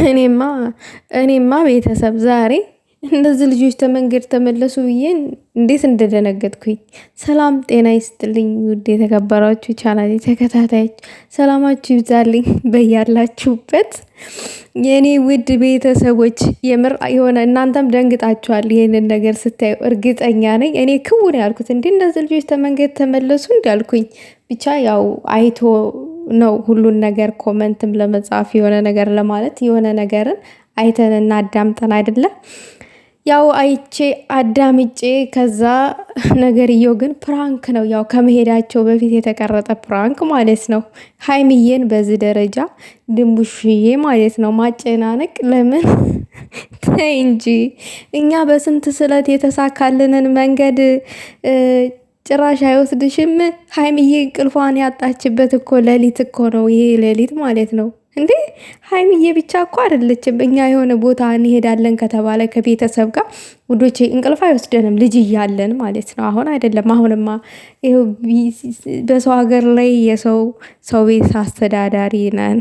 እኔማ እኔማ ቤተሰብ ዛሬ እነዚህ ልጆች ተመንገድ ተመለሱ ብዬ እንዴት እንደደነገጥኩኝ። ሰላም ጤና ይስጥልኝ ውድ የተከበራችሁ ቻናሌ ተከታታዮች ሰላማችሁ ይብዛልኝ በያላችሁበት የኔ ውድ ቤተሰቦች። የምር የሆነ እናንተም ደንግጣችኋል ይሄንን ነገር ስታዩ እርግጠኛ ነኝ። እኔ ክውን ያልኩት እንዴ እነዚህ ልጆች ተመንገድ ተመለሱ እንዳልኩኝ ብቻ ያው አይቶ ነው ሁሉን ነገር ኮመንትም ለመጻፍ የሆነ ነገር ለማለት የሆነ ነገርን አይተንና አዳምጠን አይደለም። ያው አይቼ አዳምጬ ከዛ ነገርየው ግን ፕራንክ ነው። ያው ከመሄዳቸው በፊት የተቀረጠ ፕራንክ ማለት ነው። ሀይሚዬን በዚህ ደረጃ ድንቡሽዬ ማለት ነው ማጨናነቅ ለምን? ተይ እንጂ እኛ በስንት ስለት የተሳካልንን መንገድ ጭራሽ አይወስድሽም። ሀይሚዬ እንቅልፏን ያጣችበት እኮ ሌሊት እኮ ነው ይሄ ሌሊት ማለት ነው እንዴ። ሀይሚዬ ብቻ እኮ አይደለችም። እኛ የሆነ ቦታ እንሄዳለን ከተባለ ከቤተሰብ ጋር ውዶቼ እንቅልፍ አይወስደንም ልጅ እያለን ማለት ነው። አሁን አይደለም። አሁንማ ይኸው በሰው ሀገር ላይ ሰው ቤት አስተዳዳሪ ነን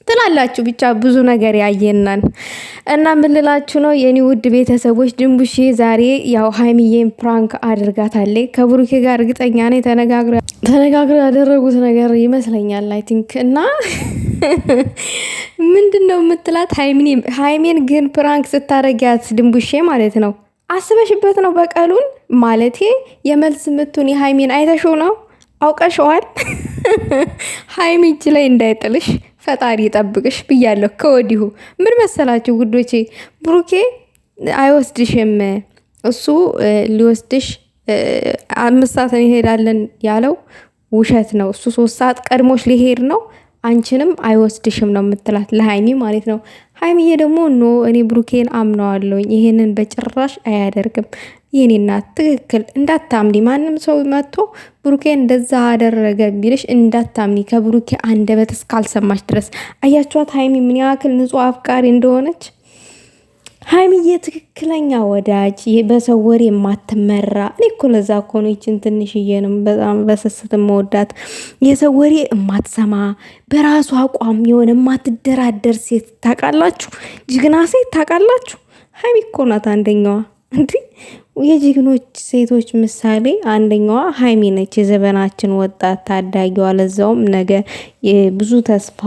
ትላላችሁ። ብቻ ብዙ ነገር ያየናል እና ምንላችሁ ነው የኔ ውድ ቤተሰቦች። ድንቡሼ ዛሬ ያው ሀይሚዬን ፕራንክ አድርጋታለች ከብሩኬ ጋር እርግጠኛ ነኝ ተነጋግረው ያደረጉት ነገር ይመስለኛል አይ ቲንክ። እና ምንድነው የምትላት ሀይሜን ግን ፕራንክ ስታረጊያት ድንቡሼ ማለት ነው አስበሽበት ነው በቀሉን ማለቴ የመልስ ምቱን የሀይሜን አይተሽው ነው አውቀሸዋል። ሀይሚ እጅ ላይ እንዳይጥልሽ ፈጣሪ ይጠብቅሽ ብያለሁ ከወዲሁ። ምን መሰላችሁ ጉዶቼ፣ ብሩኬ አይወስድሽም። እሱ ሊወስድሽ 5 ሰዓት እንሄዳለን ያለው ውሸት ነው። እሱ 3 ሰዓት ቀድሞሽ ሊሄድ ነው። አንቺንም አይወስድሽም ነው የምትላት ለሀይሚ ማለት ነው። ሀይሚዬ ደግሞ ኖ እኔ ብሩኬን አምነዋለሁኝ ይሄንን በጭራሽ አያደርግም። የኔ እናት ትክክል እንዳታምኒ። ማንም ሰው መጥቶ ብሩኬን እንደዛ አደረገ ቢልሽ እንዳታምኒ ከብሩኬ አንደበት እስካልሰማሽ ድረስ። አያችኋት ሀይሚ ምን ያክል ንጹህ አፍቃሪ እንደሆነች። ሀይሚዬ ትክክለኛ ወዳጅ፣ በሰው ወሬ የማትመራ። እኔ እኮ ለዛ እኮ ነው ይችን ትንሽዬንም በጣም በስስት መወዳት። የሰው ወሬ የማትሰማ በራሱ አቋም የሆነ የማትደራደር ሴት ታውቃላችሁ፣ ጅግና ሴት ታውቃላችሁ። ሀይሚ እኮ ናት አንደኛዋ። እንዲህ የጀግኖች ሴቶች ምሳሌ አንደኛዋ ሀይሚ ነች። የዘመናችን ወጣት ታዳጊዋ፣ ለዛውም ነገ ብዙ ተስፋ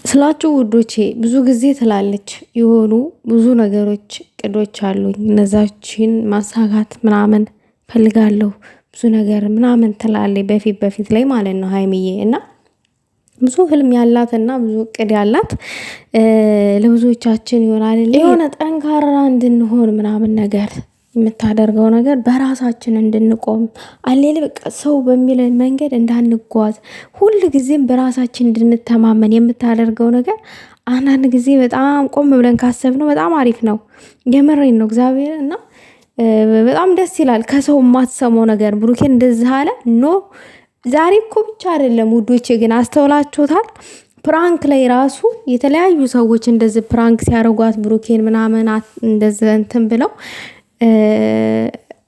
ስላችሁ ውዶቼ። ብዙ ጊዜ ትላለች የሆኑ ብዙ ነገሮች ቅዶች አሉኝ እነዛችን ማሳካት ምናምን ፈልጋለሁ ብዙ ነገር ምናምን ትላለች በፊት ላይ ማለት ነው ሀይሚዬ። እና ብዙ ህልም ያላት እና ብዙ እቅድ ያላት ለብዙዎቻችን ይሆናል የሆነ ጠንካራ እንድንሆን ምናምን ነገር የምታደርገው ነገር በራሳችን እንድንቆም አሌለ በቃ ሰው በሚለን መንገድ እንዳንጓዝ ሁል ጊዜም በራሳችን እንድንተማመን የምታደርገው ነገር አንዳንድ ጊዜ በጣም ቆም ብለን ካሰብነው በጣም አሪፍ ነው። የምሬን ነው እግዚአብሔር። እና በጣም ደስ ይላል። ከሰው የማትሰማው ነገር ብሩኬን እንደዚህ አለ ኖ ዛሬ እኮ ብቻ አይደለም ውዶቼ፣ ግን አስተውላችሁታል? ፕራንክ ላይ ራሱ የተለያዩ ሰዎች እንደዚህ ፕራንክ ሲያደርጓት ብሩኬን ምናምን እንደዚህ እንትን ብለው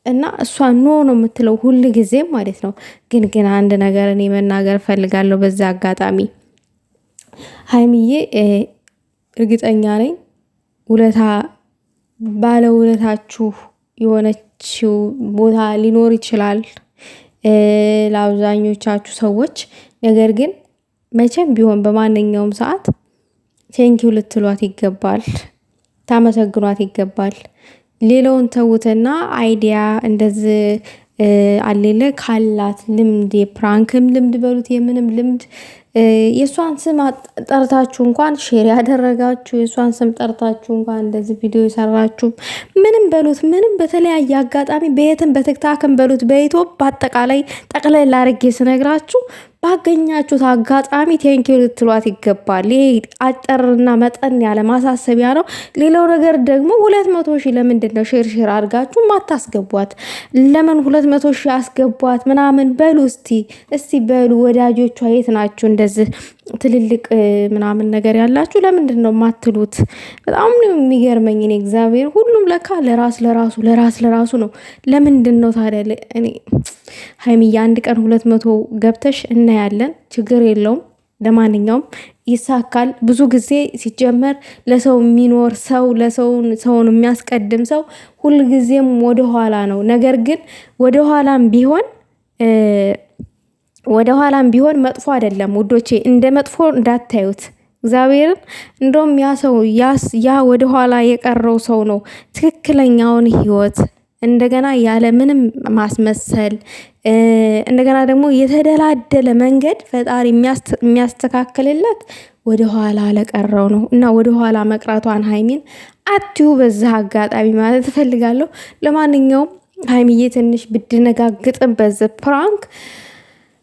እና እሷ ኖ ነው የምትለው ሁል ጊዜም ማለት ነው። ግን አንድ ነገር እኔ መናገር ፈልጋለሁ በዛ አጋጣሚ። ሀይሚዬ እርግጠኛ ነኝ ባለ ውለታችሁ የሆነችው ቦታ ሊኖር ይችላል ለአብዛኞቻችሁ ሰዎች። ነገር ግን መቼም ቢሆን በማንኛውም ሰዓት ቴንኪው ልትሏት ይገባል፣ ታመሰግኗት ይገባል። ሌላውን ተውትና አይዲያ እንደዚህ አሌለ ካላት ልምድ የፕራንክም ልምድ በሉት የምንም ልምድ የእሷን ስም ጠርታችሁ እንኳን ሼር ያደረጋችሁ የእሷን ስም ጠርታችሁ እንኳን እንደዚህ ቪዲዮ የሰራችሁ ምንም በሉት ምንም በተለያየ አጋጣሚ በየትም በትክታክም በሉት በኢትዮፕ በአጠቃላይ ጠቅላይ ላርጌ ስነግራችሁ ባገኛችሁት አጋጣሚ ቴንኪው ልትሏት ይገባል። ይሄ አጠርና መጠን ያለ ማሳሰቢያ ነው። ሌላው ነገር ደግሞ 200 ሺህ ለምንድን ነው ሼር አድርጋችሁ ማታስገቧት? ለምን 200 ሺህ አስገቧት ምናምን በሉ እስቲ በሉ ወዳጆቿ የት ናችሁ? እንደዚህ ትልልቅ ምናምን ነገር ያላችሁ ለምንድን ነው ማትሉት? በጣም ነው የሚገርመኝ እኔ እግዚአብሔር። ሁሉም ለካ ለራሱ ነው። ለምንድን ነው ታዲያ? እኔ ሀይሚዬ አንድ ቀን 200 ገብተሽ እናያለን፣ ችግር የለውም። ለማንኛውም ይሳካል። ብዙ ጊዜ ሲጀመር ለሰው የሚኖር ሰው ሰውን የሚያስቀድም ሰው ሁልጊዜም ወደኋላ ነው። ነገር ግን ወደኋላም ቢሆን መጥፎ አይደለም ውዶቼ፣ እንደ መጥፎ እንዳታዩት እግዚአብሔርን። እንደውም ያ ሰው ያ ወደኋላ የቀረው ሰው ነው ትክክለኛውን ህይወት እንደገና ያለ ምንም ማስመሰል እንደገና ደግሞ የተደላደለ መንገድ ፈጣሪ የሚያስተካክልለት ወደኋላ ለቀረው ነው። እና ወደኋላ መቅረቷን ሀይሚን አትዩ በዛ አጋጣሚ ማለት እፈልጋለሁ። ለማንኛውም ሀይሚዬ ትንሽ ብድነጋግጥም በዚ ፕራንክ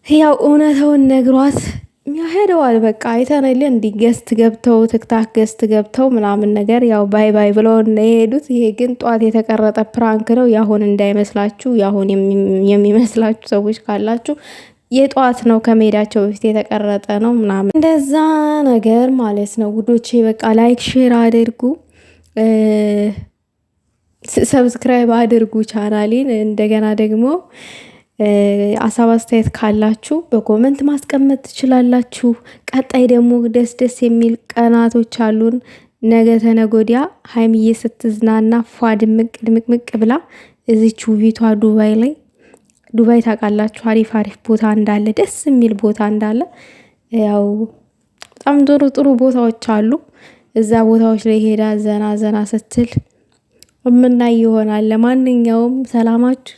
ያው እውነታውን ነግሯት ሄደዋል። በቃ አይተናል። እንዲህ ገስት ገብተው ትክታክ ገስት ገብተው ምናምን ነገር ያው ባይ ባይ ብለው የሄዱት። ይሄ ግን ጧት የተቀረጠ ፕራንክ ነው። ያሁን እንዳይመስላችሁ፣ ያሁን የሚመስላችሁ ሰዎች ካላችሁ የጧት ነው፣ ከመሄዳቸው በፊት የተቀረጠ ነው ምናምን እንደዛ ነገር ማለት ነው ውዶቼ። በቃ ላይክ ሼር አድርጉ፣ ሰብስክራይብ አድርጉ ቻናሌን። እንደገና ደግሞ አሳብ አስተያየት ካላችሁ በኮመንት ማስቀመጥ ትችላላችሁ። ቀጣይ ደግሞ ደስ ደስ የሚል ቀናቶች አሉን። ነገ ተነጎዲያ ሀይሚዬ ስትዝናና ፏ ድምቅ ብላ እዚች ውቢቷ ዱባይ ታውቃላችሁ፣ አሪፍ ቦታ እንዳለ፣ ደስ የሚል ቦታ እንዳለ፣ ያው በጣም ጥሩ ቦታዎች አሉ። እዛ ቦታዎች ላይ ሄዳ ዘና ስትል የምናይ ይሆናል። ለማንኛውም ሰላማችሁ